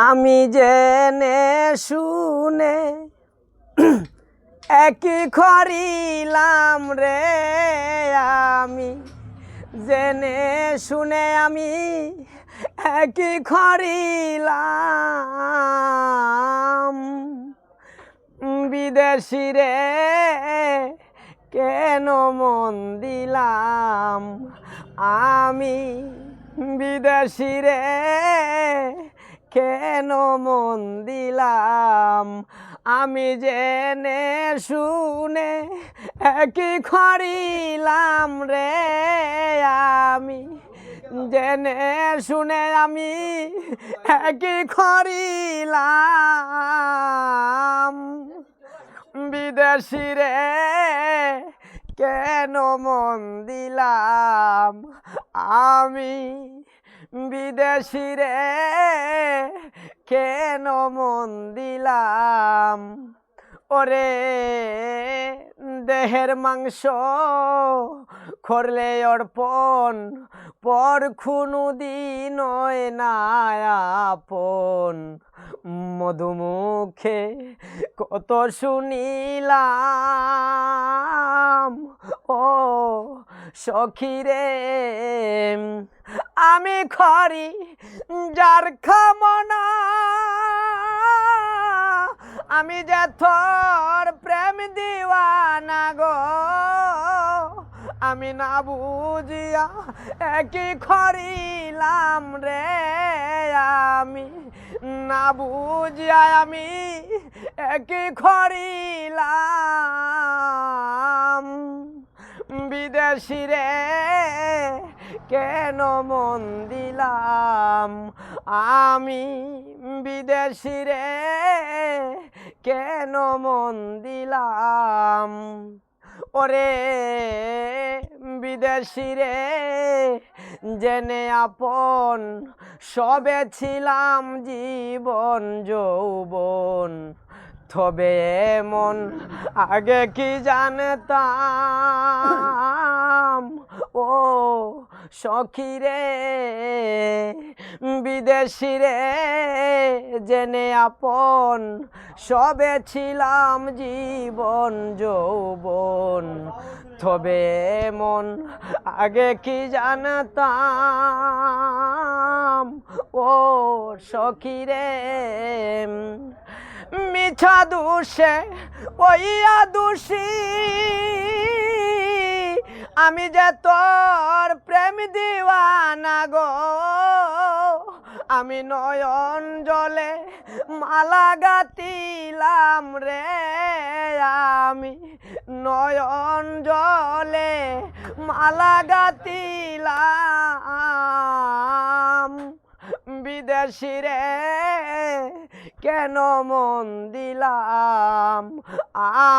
আমি জেনে শুনে একই করিলাম রে, আমি জেনে শুনে আমি একই করিলাম। বিদেশি রে কেন মন দিলাম, আমি বিদেশি রে কেন মন দিলাম। আমি জেনে শুনে একই করিলাম রে, আমি জেনে শুনে আমি একই করিলাম। বিদেশি রে কেন মন দিলাম, আমি বিদেশি রে কেন মন দিলাম। ওরে দেহের মাংস করলে অর্পণ, পর কোনো দিন না আপন। মধুমুখে কত শুনিলাম, ও সখী রে আমি খরি যার কামনা, আমি যে তোর প্রেম দিওয়ানা গো। আমি না বুঝিয়া একই করিলাম রে, আমি না বুঝিয়া আমি একই করিলাম। বিদেশি রে কেন মন দিলাম, আমি বিদেশি রে কেন মন দিলাম। ওরে বিদেশি রে জেনে আপন, সবে ছিলাম জীবন যৌবন। তবে এমন আগে কি জানতাম, ও সখী রে বিদেশি রে জেনে আপন, সবে ছিলাম জীবন যৌবন। তবে এমন আগে কি জানতাম, ও সখী রে। মিছা দোষে ওইয়া দোষী, আমি যে তোর প্রেম দিওয়ানা গো। আমি নয়ন জলে মালা গাতিলাম রে, আমি নয়ন জলে মালা গাতিলাম। বিদেশি রে কেন মন দিলাম,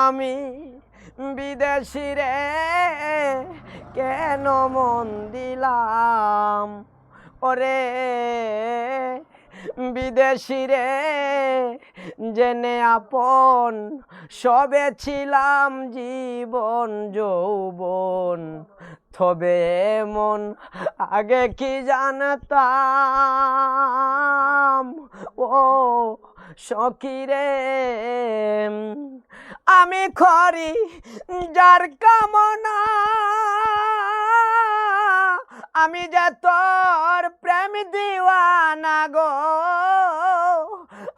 আমি বিদেশি রে কেন মন দিলাম। ওরে বিদেশি রে জেনে আপন, সবে ছিলাম জীবন যৌবন। তবে এমন আগে কি জানতাম, ও সখী রে আমি করি যার কামনা, আমি যে তোর প্রেম দিওয়ানা গো।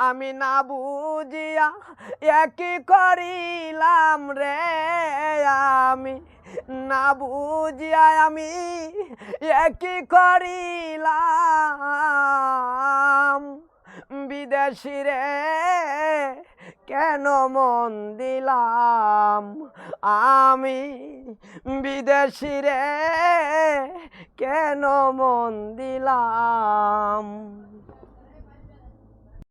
আমি না বুঝিয়া একই করিলাম রে, আমি না বুঝিয়া আমি একই করিলাম। বিদেশি রে কেন মন দিলাম, আমি বিদেশি রে কেন মন দিলাম।